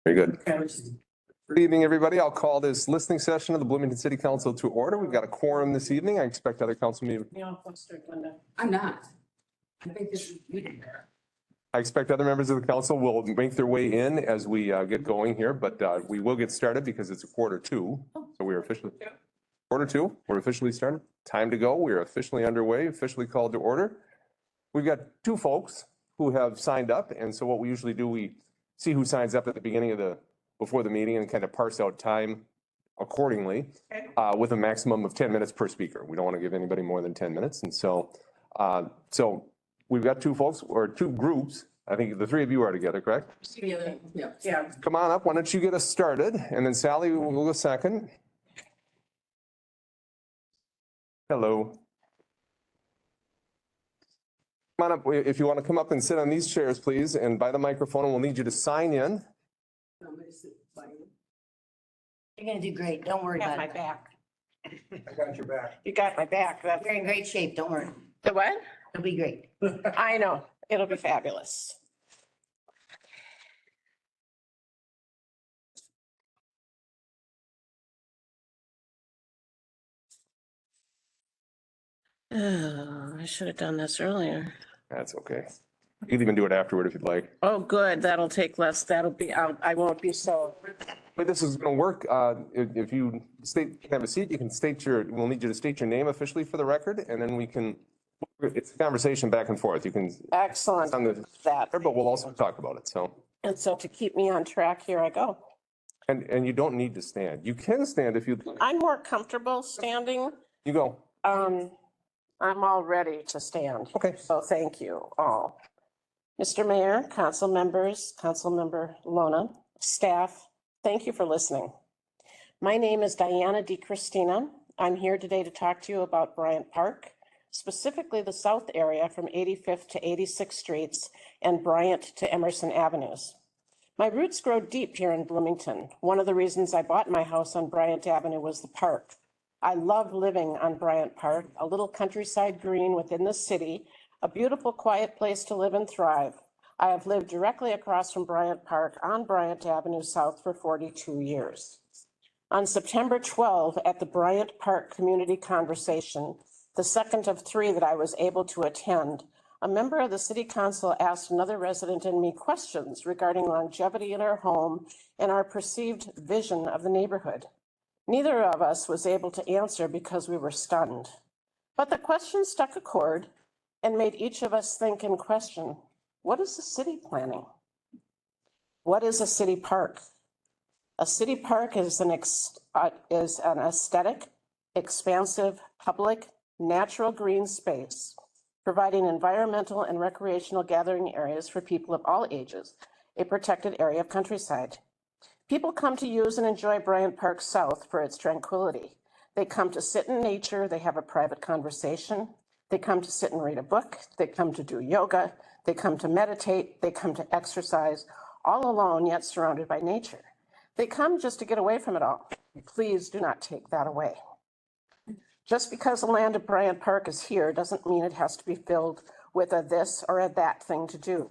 Very good. Good evening, everybody. I'll call this listening session of the Bloomington City Council to order. We've got a quorum this evening. I expect other council members. I'm not. I think this is. I expect other members of the council will make their way in as we get going here, but we will get started because it's a 1:45. So we are officially 1:45. We're officially started. Time to go. We are officially underway, officially called to order. We've got two folks who have signed up. And so what we usually do, we see who signs up at the beginning of before the meeting and kind of parse out time accordingly with a maximum of 10 minutes per speaker. We don't want to give anybody more than 10 minutes. And so, we've got two folks or two groups. I think the three of you are together, correct? Yeah. Come on up. Why don't you get us started? And then Sally will go second. Hello. Come on up. If you want to come up and sit on these chairs, please, and by the microphone, we'll need you to sign in. You're gonna do great. Don't worry about My it. back. I got your back. You got my back. That's You're in great shape. Don't worry. the what? It'll be great. I know. It'll be fabulous. Oh, I should have done this earlier. That's okay. You can even do it afterward if you'd like. Oh, good. That'll take less. That'll be out. I won't be so. But this is going to work. If you have a seat, you can we'll need you to state your name officially for the record, and then it's a conversation back and forth. You can, Excellent. That. but we'll also talk about it. So, And so to keep me on track, here I go. and you don't need to stand. You can stand if you'd like. I'm more comfortable standing. You go. I'm all ready to stand. Okay. So thank you all. Mr. Mayor, council members, Councilmember Lona, staff, thank you for listening. My name is Diana DiCristina. I'm here today to talk to you about Bryant Park, specifically the south area from 85th to 86th Streets and Bryant to Emerson Avenues. My roots grow deep here in Bloomington. One of the reasons I bought my house on Bryant Avenue was the park. I love living on Bryant Park, a little countryside green within the city, a beautiful, quiet place to live and thrive. I have lived directly across from Bryant Park on Bryant Avenue South for 42 years. On September 12, at the Bryant Park Community Conversation, the second of 3 that I was able to attend, a member of the City Council asked another resident and me questions regarding longevity in our home and our perceived vision of the neighborhood. Neither of us was able to answer because we were stunned. But the question struck a chord and made each of us think and question, what is the city planning? What is a city park? A city park is an aesthetic, expansive, public, natural green space, providing environmental and recreational gathering areas for people of all ages, a protected area of countryside. People come to use and enjoy Bryant Park South for its tranquility. They come to sit in nature, they have a private conversation, they come to sit and read a book, they come to do yoga, they come to meditate, they come to exercise, all alone yet surrounded by nature. They come just to get away from it all. Please do not take that away. Just because the land of Bryant Park is here doesn't mean it has to be filled with a this or a that thing to do.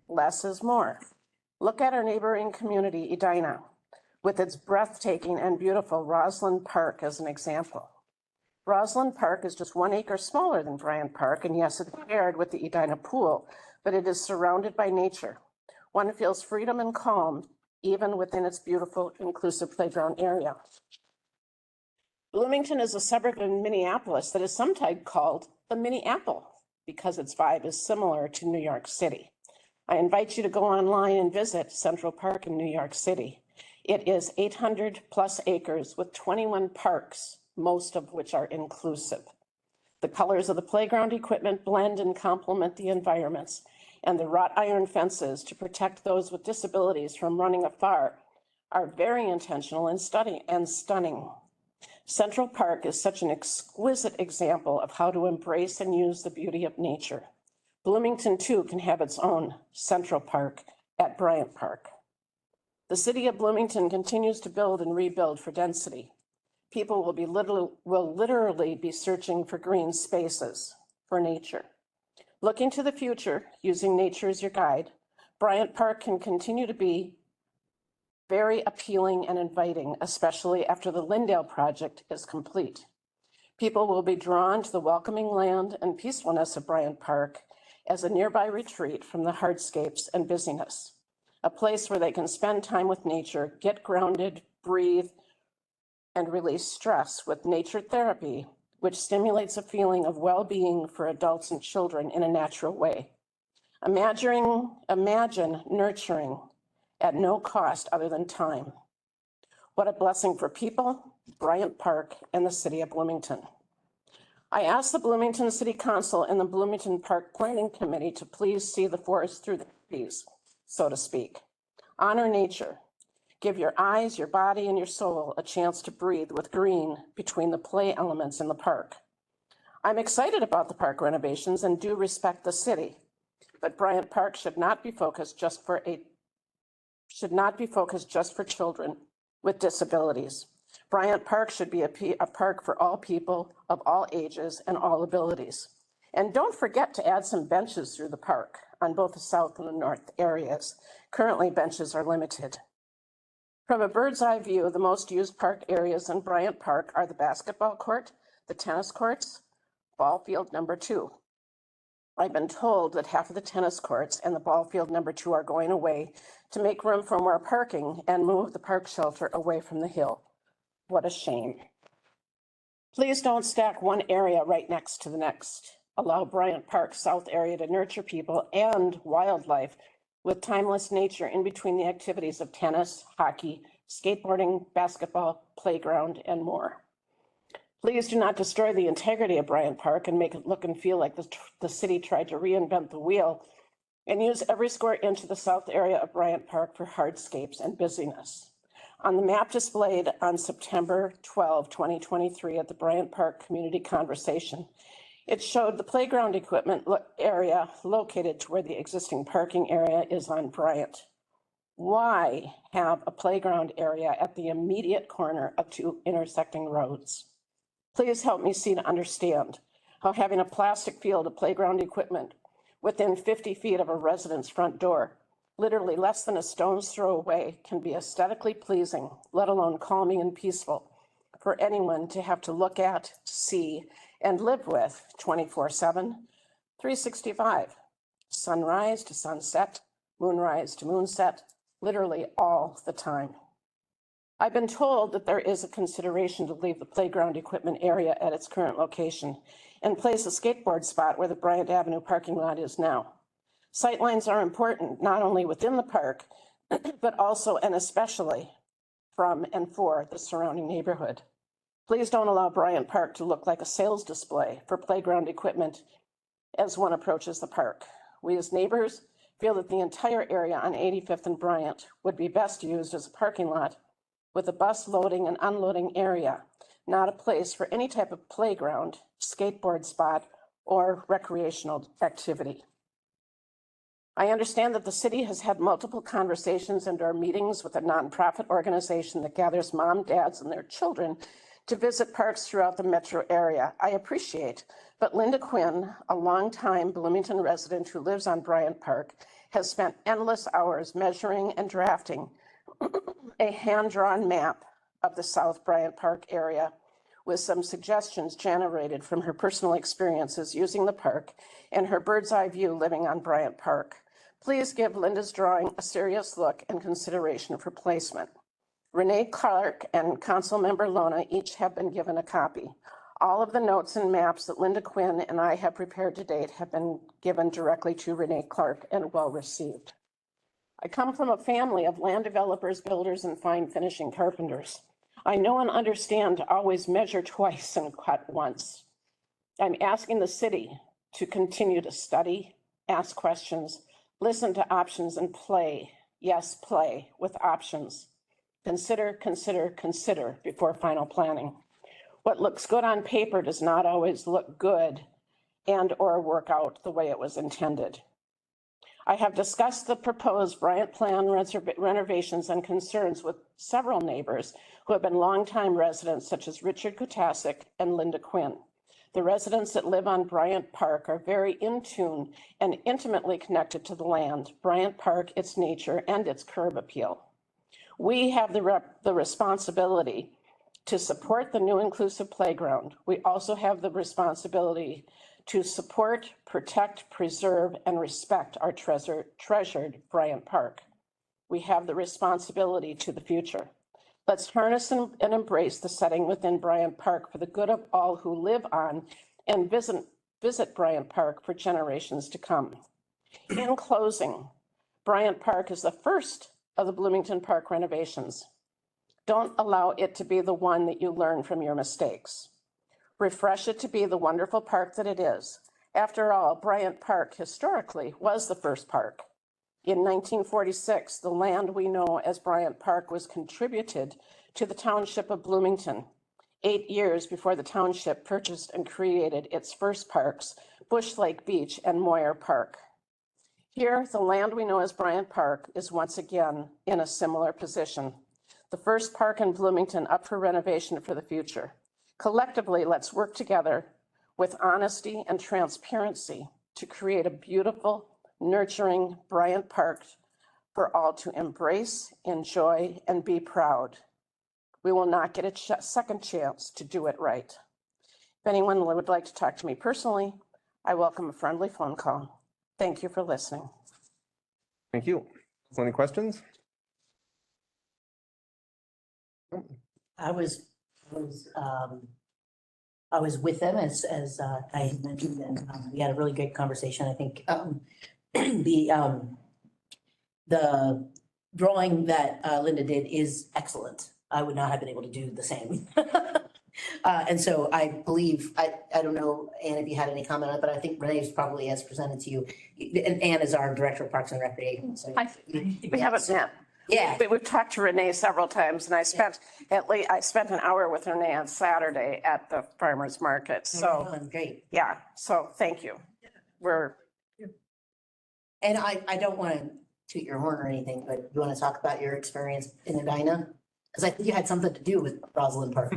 Less is more. Look at our neighboring community, Edina, with its breathtaking and beautiful Roslyn Park as an example. Roslyn Park is just 1 acre smaller than Bryant Park, and yes, it's shared with the Edina Pool, but it is surrounded by nature. One feels freedom and calm, even within its beautiful, inclusive playground area. Bloomington is a suburb of Minneapolis that is sometimes called the Mini Apple because its vibe is similar to New York City. I invite you to go online and visit Central Park in New York City. It is 800 plus acres with 21 parks, most of which are inclusive. The colors of the playground equipment blend and complement the environments, and the wrought iron fences to protect those with disabilities from running afar are very intentional and stunning. Central Park is such an exquisite example of how to embrace and use the beauty of nature. Bloomington, too, can have its own Central Park at Bryant Park. The city of Bloomington continues to build and rebuild for density. People will literally be searching for green spaces, for nature. Looking to the future, using nature as your guide, Bryant Park can continue to be very appealing and inviting, especially after the Lindale project is complete. People will be drawn to the welcoming land and peacefulness of Bryant Park as a nearby retreat from the hardscapes and busyness, a place where they can spend time with nature, get grounded, breathe, and release stress with nature therapy, which stimulates a feeling of well-being for adults and children in a natural way. Imagine nurturing at no cost other than time. What a blessing for people, Bryant Park, and the city of Bloomington. I asked the Bloomington City Council and the Bloomington Park Planning Committee to please see the forest through the trees, so to speak. Honor nature. Give your eyes, your body, and your soul a chance to breathe with green between the play elements in the park. I'm excited about the park renovations and do respect the city, but Bryant Park should not be focused just for children with disabilities. Bryant Park should be a park for all people of all ages and all abilities. And don't forget to add some benches through the park on both the south and the north areas. Currently, benches are limited. From a bird's eye view, the most used park areas in Bryant Park are the basketball court, the tennis courts, ball field number 2. I've been told that half of the tennis courts and the ball field number 2 are going away to make room for more parking and move the park shelter away from the hill. What a shame. Please don't stack one area right next to the next. Allow Bryant Park South area to nurture people and wildlife with timeless nature in between the activities of tennis, hockey, skateboarding, basketball, playground, and more. Please do not destroy the integrity of Bryant Park and make it look and feel like the city tried to reinvent the wheel and use every square inch of the south area of Bryant Park for hardscapes and busyness. On the map displayed on September 12, 2023 at the Bryant Park Community Conversation, it showed the playground equipment area located to where the existing parking area is on Bryant. Why have a playground area at the immediate corner of 2 intersecting roads? Please help me see to understand how having a plastic field of playground equipment within 50 feet of a resident's front door, literally less than a stone's throw away, can be aesthetically pleasing, let alone calming and peaceful for anyone to have to look at, see, and live with 24/7, 365, sunrise to sunset, moonrise to moonset, literally all the time. I've been told that there is a consideration to leave the playground equipment area at its current location and place a skateboard spot where the Bryant Avenue parking lot is now. Sightlines are important, not only within the park, but also and especially from and for the surrounding neighborhood. Please don't allow Bryant Park to look like a sales display for playground equipment as one approaches the park. We as neighbors feel that the entire area on 85th and Bryant would be best used as a parking lot with a bus loading and unloading area, not a place for any type of playground, skateboard spot, or recreational activity. I understand that the city has had multiple conversations and or meetings with a nonprofit organization that gathers mom, dads, and their children to visit parks throughout the metro area. I appreciate, but Linda Quinn, a longtime Bloomington resident who lives on Bryant Park, has spent endless hours measuring and drafting a hand-drawn map of the South Bryant Park area with some suggestions generated from her personal experiences using the park and her bird's eye view living on Bryant Park. Please give Linda's drawing a serious look and consideration for placement. Renee Clark and Councilmember Lona each have been given a copy. All of the notes and maps that Linda Quinn and I have prepared to date have been given directly to Renee Clark and well received. I come from a family of land developers, builders, and fine finishing carpenters. I know and understand to always measure twice and cut once. I'm asking the city to continue to study, ask questions, listen to options, and play, yes, play with options. Consider, consider, consider before final planning. What looks good on paper does not always look good and or work out the way it was intended. I have discussed the proposed Bryant Plan renovations and concerns with several neighbors who have been longtime residents, such as Richard Kotasic and Linda Quinn. The residents that live on Bryant Park are very in tune and intimately connected to the land, Bryant Park, its nature, and its curb appeal. We have the responsibility to support the new inclusive playground. We also have the responsibility to support, protect, preserve, and respect our treasured Bryant Park. We have the responsibility to the future. Let's harness and embrace the setting within Bryant Park for the good of all who live on and visit Bryant Park for generations to come. In closing, Bryant Park is the first of the Bloomington Park renovations. Don't allow it to be the one that you learn from your mistakes. Refresh it to be the wonderful park that it is. After all, Bryant Park historically was the first park. In 1946, the land we know as Bryant Park was contributed to the township of Bloomington. 8 years before the township purchased and created its first parks, Bush Lake Beach and Moyer Park. Here, the land we know as Bryant Park is once again in a similar position. The first park in Bloomington up for renovation for the future. Collectively, let's work together with honesty and transparency to create a beautiful, nurturing Bryant Park for all to embrace, enjoy, and be proud. We will not get a second chance to do it right. If anyone would like to talk to me personally, I welcome a friendly phone call. Thank you for listening. Thank you. Any questions? I was with them as I had mentioned, and we had a really great conversation. I think the drawing that Linda did is excellent. I would not have been able to do the same. And so I believe, I don't know, Ann, if you had any comment on it, but I think Renee probably has presented to you. And Ann is our Director of Parks and Recreation. So We haven't met. yeah, We've talked to Renee several times, and I spent an hour with Renee on Saturday at the farmer's market. So, great. yeah, so thank you. And I don't want to toot your horn or anything, but you want to talk about your experience in Edina? Because I think you had something to do with Rosalind Park.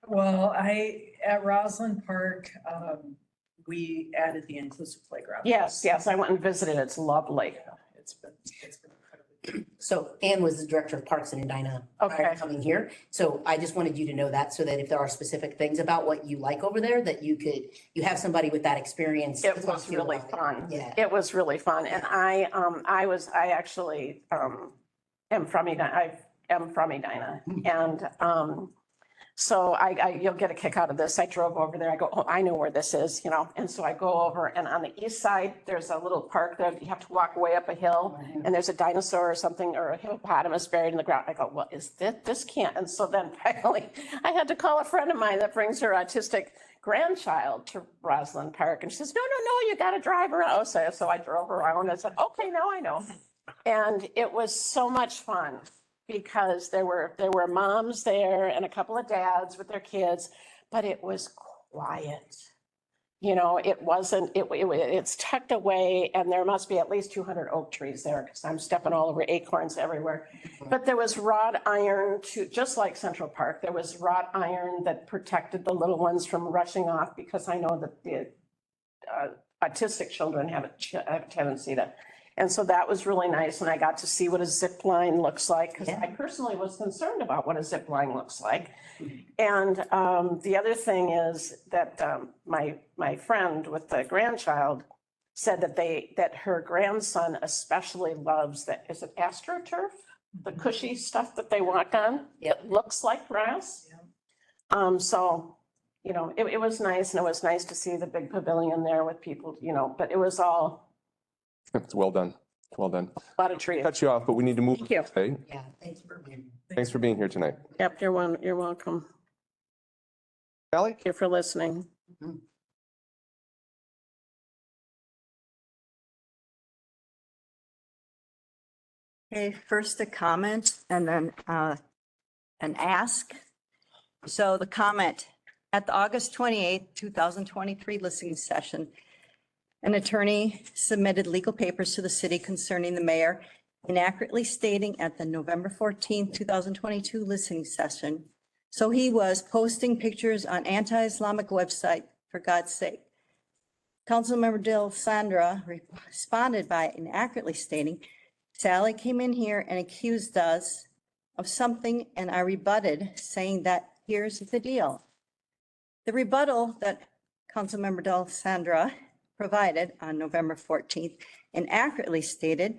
Well, at Rosalind Park, we added the inclusive playground. Yes, I went and visited. It's lovely. It's been incredible. So Ann was the Director of Parks in Edina prior to Okay. coming here. So I just wanted you to know that, so that if there are specific things about what you like over there, that you have somebody with that experience. It to talk was to you really about it. fun. Yeah. It was really fun. And I actually am from Edina. I am from Edina. And so you'll get a kick out of this. I drove over there. I go, oh, I know where this is, and so I go over, and on the east side, there's a little park there. You have to walk way up a hill, and there's a dinosaur or something, or a hippopotamus buried in the ground. I go, well, is this can't. And so then finally, I had to call a friend of mine that brings her autistic grandchild to Rosalind Park. And she says, no, you got to drive around. So I drove around and said, okay, now I know. And it was so much fun, because there were moms there and a couple of dads with their kids, but it was quiet. It's tucked away, and there must be at least 200 oak trees there, because I'm stepping all over acorns everywhere. But there was wrought iron, just like Central Park, there was wrought iron that protected the little ones from rushing off, because I know that the autistic children have a tendency to. And so that was really nice. And I got to see what a zip line looks like, because I personally was concerned about what a zip line looks like. And the other thing is that my friend with the grandchild said that her grandson especially loves is it AstroTurf? The cushy stuff that they walk on. It looks like grass. So, it was nice, and it was nice to see the big pavilion there with people, but it was all. It's well done. Well done. A lot of trees. Cut you off, but we need to move. Thank you. today. Yeah, thanks for being. Thanks for being here tonight. Yep, you're welcome. Sally? Thank you for listening. Okay, first a comment and then an ask. So the comment, at the August 28th, 2023 listening session, an attorney submitted legal papers to the city concerning the mayor inaccurately stating at the November 14th, 2022 listening session. So he was posting pictures on anti-Islamic website, for God's sake. Councilmember Del Sandra responded by inaccurately stating, Sally came in here and accused us of something and I rebutted saying that here's the deal. The rebuttal that Councilmember D'Alessandro provided on November 14th inaccurately stated,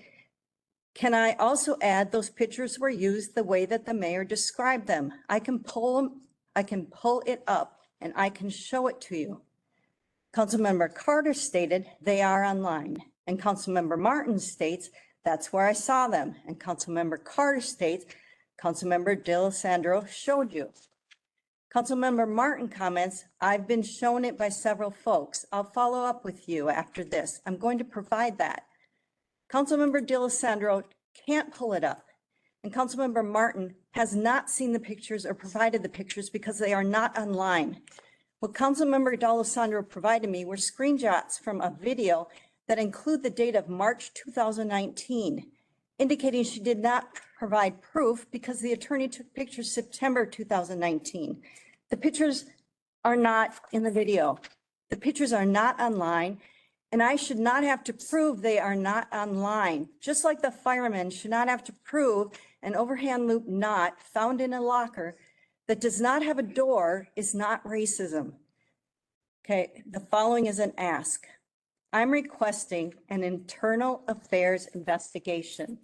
can I also add those pictures were used the way that the mayor described them? I can pull it up and I can show it to you. Councilmember Carter stated they are online, and Councilmember Martin states that's where I saw them, and Councilmember Carter states Councilmember D'Alessandro showed you. Councilmember Martin comments, I've been shown it by several folks. I'll follow up with you after this. I'm going to provide that. Councilmember D'Alessandro can't pull it up. And Councilmember Martin has not seen the pictures or provided the pictures because they are not online. What Councilmember D'Alessandro provided me were screenshots from a video that include the date of March 2019, indicating she did not provide proof because the attorney took pictures September 2019. The pictures are not in the video. The pictures are not online, and I should not have to prove they are not online. Just like the firemen should not have to prove an overhand loop knot found in a locker that does not have a door is not racism. Okay, the following is an ask. I'm requesting an internal affairs investigation.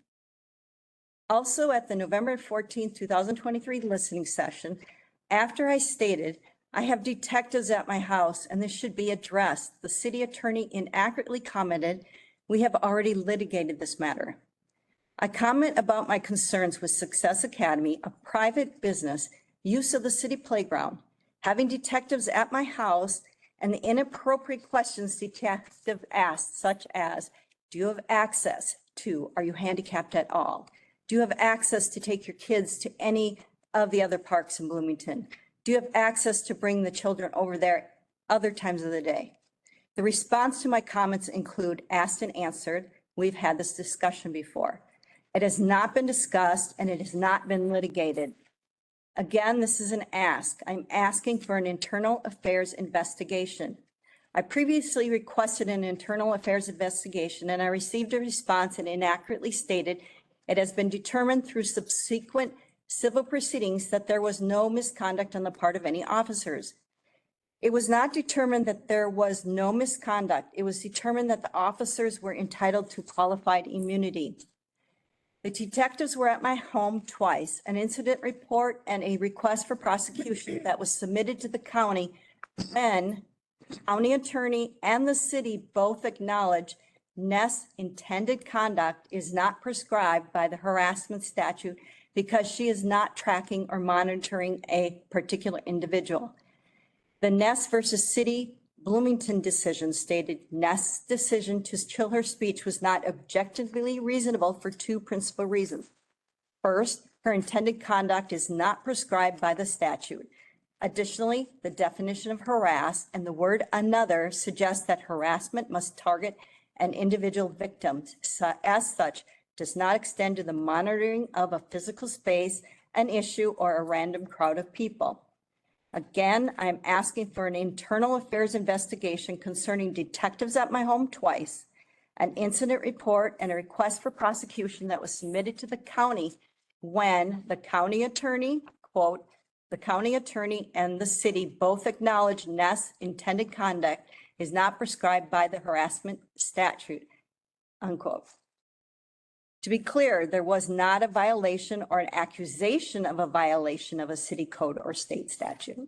Also at the November 14th, 2023 listening session, after I stated, I have detectives at my house and this should be addressed, the city attorney inaccurately commented, we have already litigated this matter. I comment about my concerns with Success Academy, a private business, use of the city playground, having detectives at my house, and the inappropriate questions detective asked, such as, do you have access to, are you handicapped at all? Do you have access to take your kids to any of the other parks in Bloomington? Do you have access to bring the children over there other times of the day? The response to my comments include asked and answered. We've had this discussion before. It has not been discussed and it has not been litigated. Again, this is an ask. I'm asking for an internal affairs investigation. I previously requested an internal affairs investigation and I received a response and inaccurately stated it has been determined through subsequent civil proceedings that there was no misconduct on the part of any officers. It was not determined that there was no misconduct. It was determined that the officers were entitled to qualified immunity. The detectives were at my home twice, an incident report and a request for prosecution that was submitted to the county when county attorney and the city both acknowledged Ness' intended conduct is not prescribed by the harassment statute because she is not tracking or monitoring a particular individual. The Ness versus City Bloomington decision stated Ness' decision to chill her speech was not objectively reasonable for two principal reasons. First, her intended conduct is not prescribed by the statute. Additionally, the definition of harass and the word another suggests that harassment must target an individual victim. As such, does not extend to the monitoring of a physical space, an issue, or a random crowd of people. Again, I'm asking for an internal affairs investigation concerning detectives at my home twice, an incident report, and a request for prosecution that was submitted to the county when the county attorney, quote, the county attorney and the city both acknowledged Ness' intended conduct is not prescribed by the harassment statute, unquote. To be clear, there was not a violation or an accusation of a violation of a city code or state statute.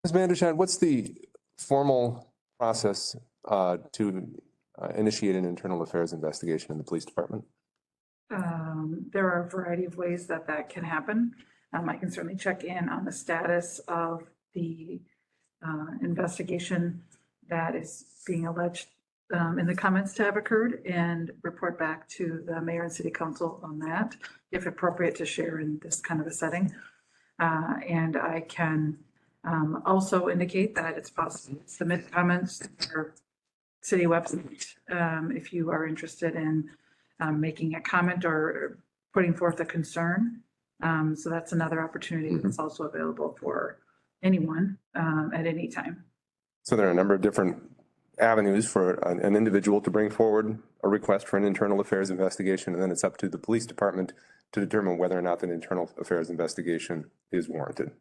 Ms. Mandershine, what's the formal process to initiate an internal affairs investigation in the police department? There are a variety of ways that that can happen. I can certainly check in on the status of the investigation that is being alleged in the comments to have occurred and report back to the mayor and city council on that, if appropriate to share in this kind of a setting. And I can also indicate that it's possible to submit comments to our city website if you are interested in making a comment or putting forth a concern. So that's another opportunity that's also available for anyone at any time. So there are a number of different avenues for an individual to bring forward a request for an internal affairs investigation, and then it's up to the police department to determine whether or not an internal affairs investigation is warranted.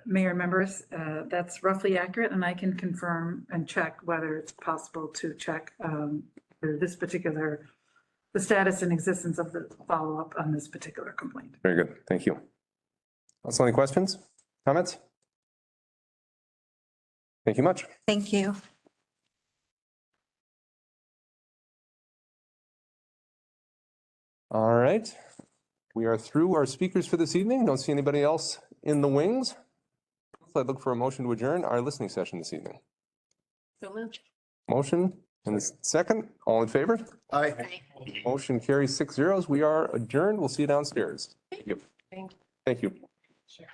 Mayor and members, that's roughly accurate, and I can confirm and check whether it's possible to check this particular, the status and existence of the follow-up on this particular complaint. Very good. Thank you. Also, any questions, comments? Thank you much. Thank you. All right. We are through our speakers for this evening. Don't see anybody else in the wings. So I look for a motion to adjourn our listening session this evening. So moved. Motion and a second. All in favor? Aye. Motion carries 6-0. We are adjourned. We'll see you downstairs. Thank you. Thank you. Thank you. Sure.